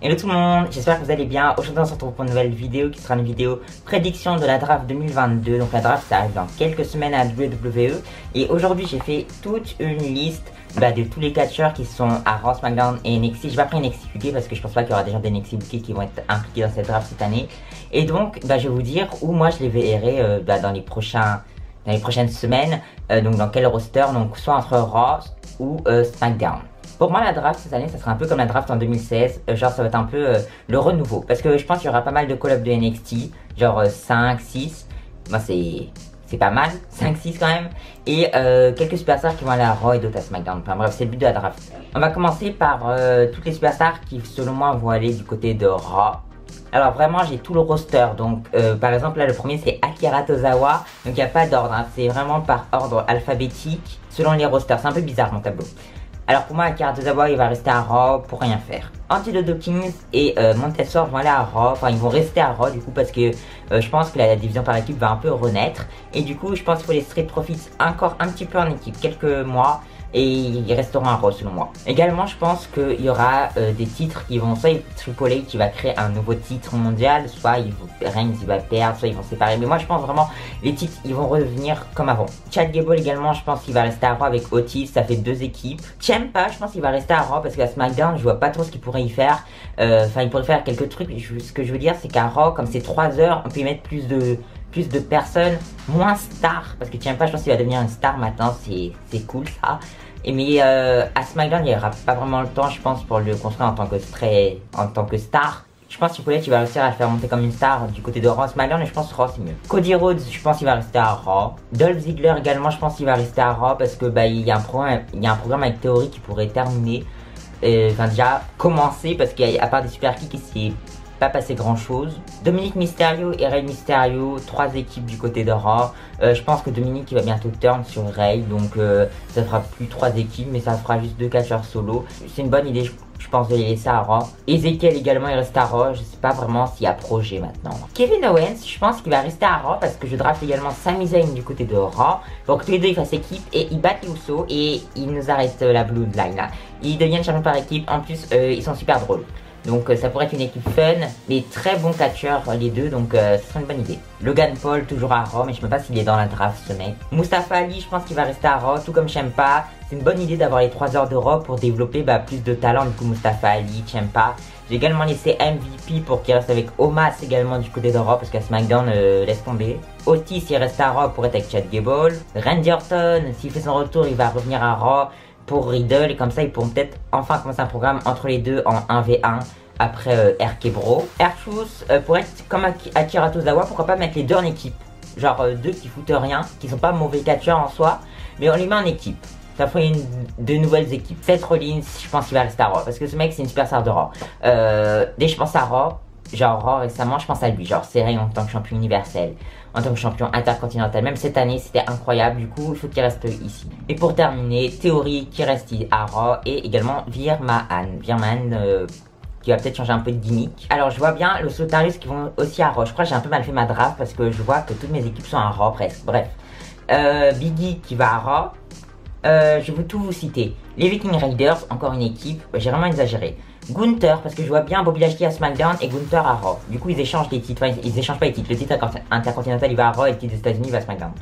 Hello tout le monde, j'espère que vous allez bien. Aujourd'hui on se retrouve pour une nouvelle vidéo qui sera une vidéo prédiction de la draft 2022. Donc la draft ça arrive dans quelques semaines à WWE. Et aujourd'hui j'ai fait toute une liste de tous les catcheurs qui sont à Raw, SmackDown et NXT. J'ai pas pris NXT UK parce que je pense pas qu'il y aura des gens d'NXT UK qui vont être impliqués dans cette draft cette année. Et donc je vais vous dire où moi je les verrai dans les prochaines semaines. Donc dans quel roster, donc soit entre Raw ou SmackDown. Pour moi la draft cette année ça sera un peu comme la draft en 2016, genre ça va être un peu le renouveau. Parce que je pense qu'il y aura pas mal de call-up de NXT, genre 5, 6, moi c'est pas mal, 5, 6 quand même. Et quelques superstars qui vont aller à Raw et d'autres à SmackDown, enfin bref c'est le but de la draft. On va commencer par toutes les superstars qui selon moi vont aller du côté de Raw. Alors vraiment j'ai tout le roster, donc par exemple là le premier c'est Akira Tozawa, donc il n'y a pas d'ordre, hein, c'est vraiment par ordre alphabétique selon les rosters, c'est un peu bizarre mon tableau. Alors pour moi Akira Tozawa il va rester à Raw pour rien faire. Antidote Dawkins et Montesor vont aller à Raw, enfin ils vont rester à Raw du coup parce que je pense que la division par équipe va un peu renaître. Et du coup je pense qu'il faut les Street Profits encore un petit peu en équipe, quelques mois. Et ils resteront à Raw selon moi. Également je pense qu'il y aura des titres qui vont, soit Triple H qui va créer un nouveau titre mondial, soit Reigns il va perdre, soit ils vont se séparer. Mais moi je pense vraiment les titres ils vont revenir comme avant. Chad Gable également je pense qu'il va rester à Raw avec Otis, ça fait 2 équipes. Ciampa je pense qu'il va rester à Raw parce qu'à SmackDown je vois pas trop ce qu'il pourrait y faire. Enfin il pourrait faire quelques trucs, ce que je veux dire c'est qu'à Raw comme c'est 3 heures on peut y mettre plus de personnes, moins stars, parce que Ciampa je pense qu'il va devenir une star maintenant, c'est cool ça. Mais à SmackDown il n'y aura pas vraiment le temps je pense pour le construire en tant que star. Je pense que Triple H il va réussir à le faire monter comme une star du côté de Raw. SmackDown et je pense que Raw c'est mieux. Cody Rhodes je pense qu'il va rester à Raw. Dolph Ziggler également je pense qu'il va rester à Raw parce que il y a un programme avec Theory qui pourrait terminer, enfin déjà commencer parce qu'à part des super kicks c'est pas passé grand chose. Dominic Mysterio et Rey Mysterio, 3 équipes du côté de Raw. Je pense que Dominic il va bientôt turn sur Rey, donc ça fera plus 3 équipes mais ça fera juste 2 catcheurs solo. C'est une bonne idée je pense de les laisser à Raw. Ezekiel également il reste à Raw, je sais pas vraiment s'il y a projet maintenant. Kevin Owens je pense qu'il va rester à Raw parce que je draft également Sami Zayn du côté de Raw. Donc tous les deux ils fassent équipe et ils battent les Usos et ils nous arrêtent la Bloodline là. Ils deviennent champions par équipe, en plus ils sont super drôles. Donc ça pourrait être une équipe fun, mais très bons catcheurs les deux, donc ce serait une bonne idée. Logan Paul toujours à Raw, mais je ne sais pas s'il est dans la draft ce mec. Mustafa Ali, je pense qu'il va rester à Raw, tout comme Ciampa. C'est une bonne idée d'avoir les 3 heures de Raw pour développer plus de talent, du coup Mustafa Ali, Ciampa. J'ai également laissé MVP pour qu'il reste avec Omas également du côté de Raw, parce qu'à SmackDown, laisse tomber. Otis, il reste à Raw pour être avec Chad Gable. Randy Orton, s'il fait son retour, il va revenir à Raw pour Riddle, et comme ça ils pourront peut-être enfin commencer un programme entre les deux en 1v1 après RK Bro. R-Truth pour être comme Akira Tozawa, pourquoi pas mettre les deux en équipe, genre 2 qui foutent rien, qui sont pas mauvais catcheurs en soi, mais on les met en équipe, ça ferait de nouvelles équipes. Seth Rollins je pense qu'il va rester à Raw parce que ce mec c'est une superstar de Raw. Dès que je pense à Raw, genre Raw récemment je pense à lui, genre c'est Rey en tant que champion universel, en tant que champion intercontinental, même cette année c'était incroyable, du coup il faut qu'il reste ici. Et pour terminer, Theory qui reste à Raw et également Virman qui va peut-être changer un peu de gimmick. Alors je vois bien le Sotarius qui vont aussi à Raw. Je crois que j'ai un peu mal fait ma draft parce que je vois que toutes mes équipes sont à Raw presque. Bref, Biggie qui va à Raw. Je veux tout vous citer. Les Viking Raiders, encore une équipe, j'ai vraiment exagéré. Gunther, parce que je vois bien Bobby Lashley à SmackDown et Gunther à Raw. Du coup, ils échangent les titres. Enfin, ils échangent pas les titres. Le titre intercontinental, il va à Raw et le titre des États-Unis va à SmackDown.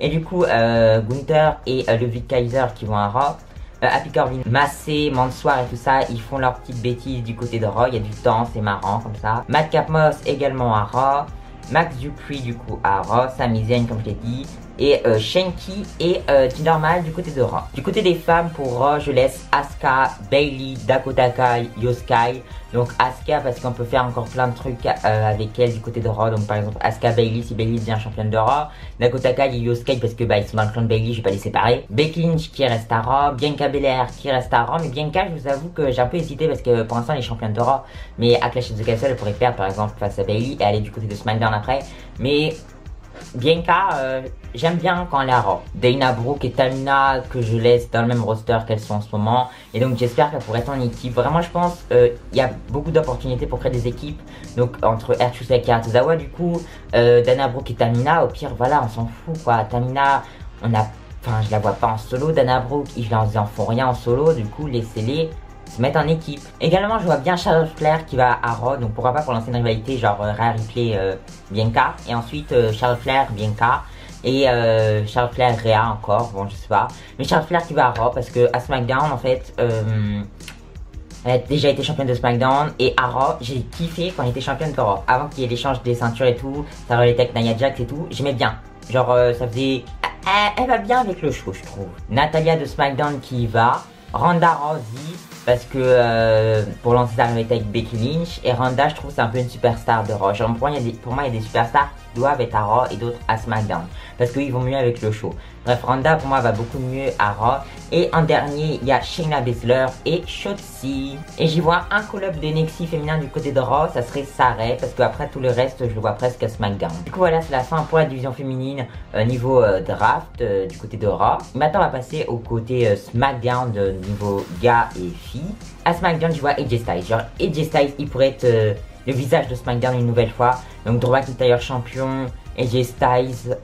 Et du coup, Gunther et Ludwig Kaiser qui vont à Raw. Happy Corbin, Massé, Mansoir et tout ça, ils font leurs petites bêtises du côté de Raw. Il y a du temps, c'est marrant comme ça. Madcap Moss également à Raw. Max Dupree du coup à Raw. Sami Zayn comme je l'ai dit. Et Shanky et Normal du côté de Raw. Du côté des femmes pour Raw, je laisse Asuka, Bayley, Dakota Kai, Io Sky. Donc Asuka parce qu'on peut faire encore plein de trucs avec elle du côté de Raw. Donc par exemple Asuka Bayley si Bayley devient championne de Raw. Dakota Kai et Io Sky parce que ils sont dans le clan de Bayley, je vais pas les séparer. Becky Lynch qui reste à Raw. Bianca Belair qui reste à Raw. Mais Bianca je vous avoue que j'ai un peu hésité parce que pour l'instant elle est championne de Raw. Mais à Clash of the Castle elle pourrait perdre par exemple face à Bayley et aller du côté de SmackDown après. Mais Bianca, j'aime bien quand elle est à Raw. Dana Brooke et Tamina que je laisse dans le même roster qu'elles sont en ce moment. Et donc j'espère qu'elles pourraient être en équipe. Vraiment je pense il y a beaucoup d'opportunités pour créer des équipes. Donc entre R-Truth et Akira Tozawa du coup. Dana Brooke et Tamina, au pire voilà on s'en fout quoi. Tamina je la vois pas en solo. Dana Brooke ils en font rien en solo. Du coup laissez-les se mettre en équipe. Également, je vois bien Charlotte Flair qui va à Raw, donc pourquoi pas pour lancer une rivalité genre Rhea Ripley Bianca, et ensuite Charlotte Flair Bianca, et Charlotte Flair Rhea encore, bon je sais pas, mais Charlotte Flair qui va à Raw parce que à SmackDown en fait, elle a déjà été championne de SmackDown, et à Raw, j'ai kiffé quand elle était championne de Raw. Avant qu'il y ait l'échange des ceintures et tout, ça relétait avec Nia Jax et tout, j'aimais bien. Genre, ça faisait... Elle va bien avec le show, je trouve. Natalia de SmackDown qui y va. Ronda Rousey, parce que pour lancer sa rivalité avec Becky Lynch. Et Ronda, je trouve c'est un peu une superstar de Raw. Genre, pour moi, il y a des superstars qui doivent être à Raw et d'autres à SmackDown, parce qu'ils vont mieux avec le show. Bref, Ronda pour moi va beaucoup mieux à Raw. Et en dernier, il y a Shayna Baszler et Shotzi. Et j'y vois un call-up de NXT féminin du côté de Raw, ça serait Sarray, parce qu'après tout le reste, je le vois presque à SmackDown. Du coup voilà, c'est la fin pour la division féminine niveau draft du côté de Raw. Maintenant on va passer au côté SmackDown de niveau gars et filles. À SmackDown, je vois AJ Styles. Genre AJ Styles, il pourrait être le visage de SmackDown une nouvelle fois. Donc Drew McIntyre champion, AJ Styles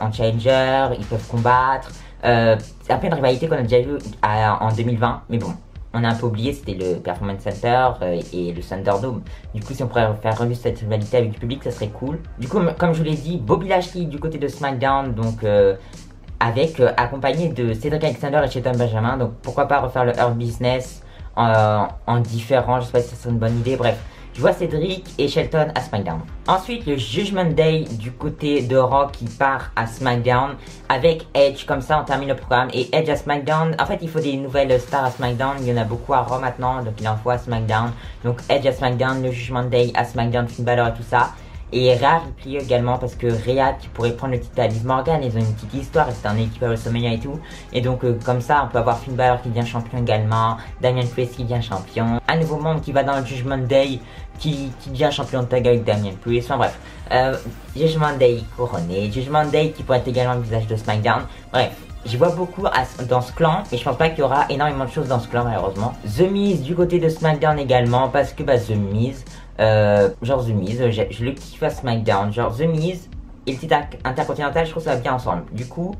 en challenger, ils peuvent combattre. C'est un peu une rivalité qu'on a déjà vu en 2020, mais bon, on a un peu oublié, c'était le Performance Center et le Thunderdome. Du coup, si on pourrait faire revivre cette rivalité avec du public, ça serait cool. Du coup, comme je vous l'ai dit, Bobby Lashley du côté de SmackDown, donc accompagné de Cedric Alexander et Shelton Benjamin. Donc pourquoi pas refaire le Hurt Business en différent, je sais pas si c'est une bonne idée, bref. Je vois Cedric et Shelton à SmackDown. Ensuite, le Judgment Day du côté de Raw qui part à SmackDown avec Edge. Comme ça, on termine le programme. Et Edge à SmackDown. En fait, il faut des nouvelles stars à SmackDown. Il y en a beaucoup à Raw maintenant, donc il en faut à SmackDown. Donc Edge à SmackDown, le Judgment Day à SmackDown, Finn Balor et tout ça. Et Rhea Ripley également, parce que Rhea qui pourrait prendre le titre à Liv Morgan, ils ont une petite histoire, c'est un équipe à WrestleMania et tout. Et donc comme ça on peut avoir Finn Balor qui devient champion également, Damian Priest qui devient champion, un nouveau membre qui va dans le Judgment Day qui devient champion de tag avec Damian Priest, enfin bref, Judgment Day couronné, Judgment Day qui pourrait être également le visage de SmackDown, bref. J'y vois beaucoup dans ce clan, mais je pense pas qu'il y aura énormément de choses dans ce clan malheureusement. The Miz du côté de SmackDown également, parce que The Miz, genre The Miz, je le kiffe à SmackDown, genre The Miz et le titre intercontinental, je trouve ça va bien ensemble. Du coup,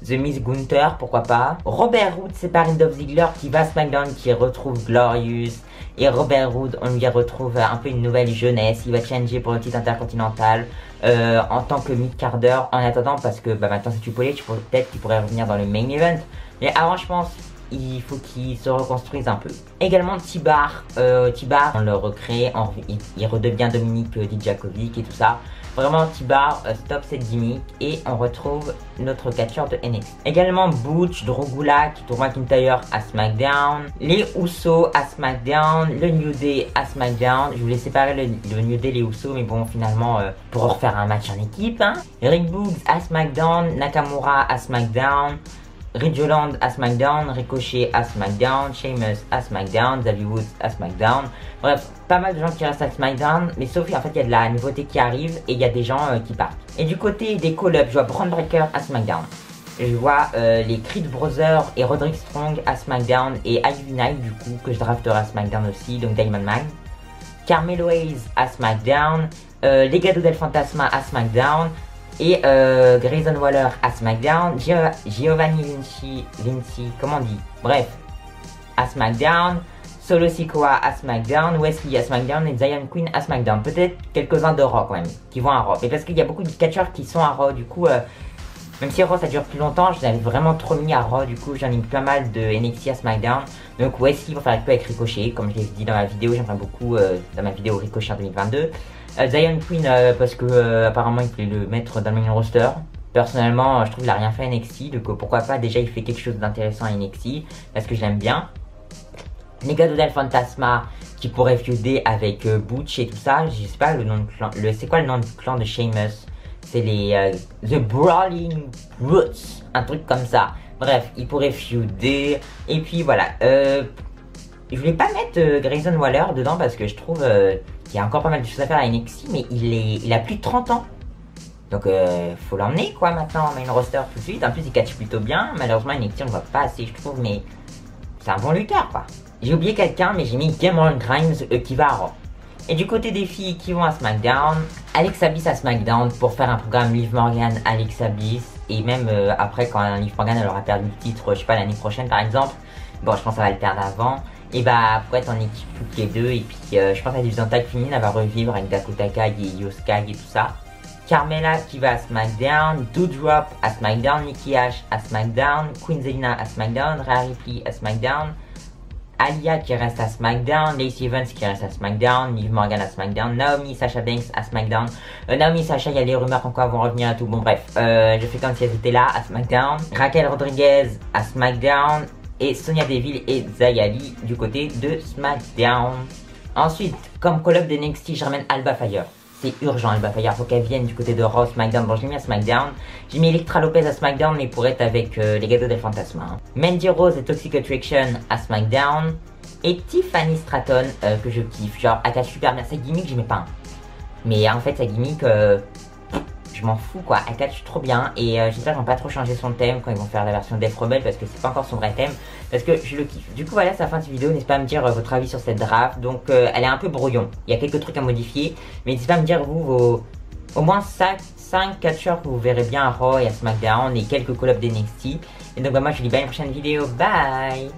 The Miz Gunther, pourquoi pas. Robert Roode séparé Dolph Ziggler qui va à SmackDown, qui retrouve Glorious. Et Robert Roode, on lui retrouve un peu une nouvelle jeunesse, il va changer pour le titre intercontinental en tant que mid-carder en attendant, parce que maintenant c'est Triple H, peut-être qu'il pourrait revenir dans le main event. Mais avant, je pense, il faut qu'il se reconstruise un peu. Également T-Bar, on le recrée, il redevient Dominique Dijakovic et tout ça. Vraiment T-Bar, stop cette gimmick et on retrouve notre catcheur de NXT. Également Butch, Drew Gulak, Drew McIntyre à SmackDown, les Usos à SmackDown, le New Day à SmackDown. Je voulais séparer le New Day, les Usos, mais bon finalement pour refaire un match en équipe. Hein. Rick Boogs à SmackDown, Nakamura à SmackDown, Ridge Holland à SmackDown, Ricochet à SmackDown, Sheamus à SmackDown, Xavier Woods à SmackDown. Bref, pas mal de gens qui restent à SmackDown, mais sauf qu'en fait il y a de la nouveauté qui arrive et il y a des gens qui partent. Et du côté des call-ups, je vois Braun Breaker à SmackDown. Je vois les Creed Brothers et Roderick Strong à SmackDown et Ivy Knight du coup que je drafterai à SmackDown aussi, donc Diamond Man. Carmelo Hayes à SmackDown, Legado del Fantasma à SmackDown. Et Grayson Waller à SmackDown, Giovanni Vinci, comment on dit, bref, à SmackDown, Solo Sikoa à SmackDown, Wesley à SmackDown et Zion Queen à SmackDown. Peut-être quelques-uns de Raw quand même, qui vont à Raw. Mais parce qu'il y a beaucoup de catcheurs qui sont à Raw, du coup, même si Raw ça dure plus longtemps, je l'avais vraiment trop mis à Raw, du coup j'en ai mis pas mal de NXT à SmackDown. Donc Wesley va faire un peu avec Ricochet, comme je l'ai dit dans ma vidéo, j'aimerais beaucoup dans ma vidéo Ricochet en 2022. Zion Queen parce que apparemment il voulait le mettre dans le main roster. Personnellement je trouve qu'il a rien fait à NXT, donc pourquoi pas, déjà il fait quelque chose d'intéressant à NXT parce que je l'aime bien. Legado del Fantasma qui pourrait feuder avec Butch et tout ça, je sais pas le nom de clan, c'est quoi le nom du clan de Sheamus? C'est les The Brawling Brutes, un truc comme ça. Bref, il pourrait feuder et puis voilà. Je voulais pas mettre Grayson Waller dedans parce que je trouve qu'il y a encore pas mal de choses à faire à NXT, mais il a plus de 30 ans. Donc faut l'emmener quoi maintenant en main roster tout de suite. En plus il catch plutôt bien. Malheureusement NXT on le voit pas assez je trouve, mais c'est un bon lutteur quoi. J'ai oublié quelqu'un mais j'ai mis Cameron Grimes qui va à Raw. Et du côté des filles qui vont à SmackDown, Alexa Bliss à SmackDown pour faire un programme Liv Morgan, Alexa Bliss. Et même après quand Liv Morgan elle aura perdu le titre, je sais pas l'année prochaine par exemple. Bon je pense que ça va le perdre avant. et bah pour être en équipe toutes les deux. Et puis je pense que la division tag féminine elle va revivre avec Dakota Kai et Io Sky et tout ça. Carmella qui va à SmackDown, Doudrop à SmackDown, Nikki Ash à SmackDown, Queen Zelina à SmackDown, Rhea Ripley à SmackDown, Aliyah qui reste à SmackDown, Lacey Evans qui reste à SmackDown, Liv Morgan à SmackDown, Naomi, Sasha Banks à SmackDown. Naomi, Sasha, il y a les rumeurs comme quoi vont revenir et tout. Bon bref, je fais comme si elles étaient là à SmackDown. Raquel Rodriguez à SmackDown et Sonya Deville et Xia Li du côté de SmackDown. Ensuite, comme call-up de NXT, je ramène Alba Fire. C'est urgent, Alba Fire, faut qu'elle vienne du côté de Raw, SmackDown. Bon, je l'ai mis à SmackDown. J'ai mis Elektra Lopez à SmackDown, mais pour être avec les Gatos del Fantasma. Hein. Mandy Rose et Toxic Attraction à SmackDown. Et Tiffany Stratton, que je kiffe. Genre, elle a super bien. Sa gimmick, j'aimais pas. Mais en fait, sa gimmick, je m'en fous quoi. Elle catch trop bien. Et j'espère qu'ils vont pas trop changer son thème quand ils vont faire la version Death Rebel, parce que c'est pas encore son vrai thème. Parce que je le kiffe. Du coup, voilà, c'est la fin de cette vidéo. N'hésitez pas à me dire votre avis sur cette draft. Donc, elle est un peu brouillon. Il y a quelques trucs à modifier. Mais n'hésitez pas à me dire, vous, au moins 5 catcheurs que vous verrez bien à Raw et à SmackDown. Et quelques call-ups d'NXT. Et donc, bah, moi, je vous dis bye à une prochaine vidéo. Bye!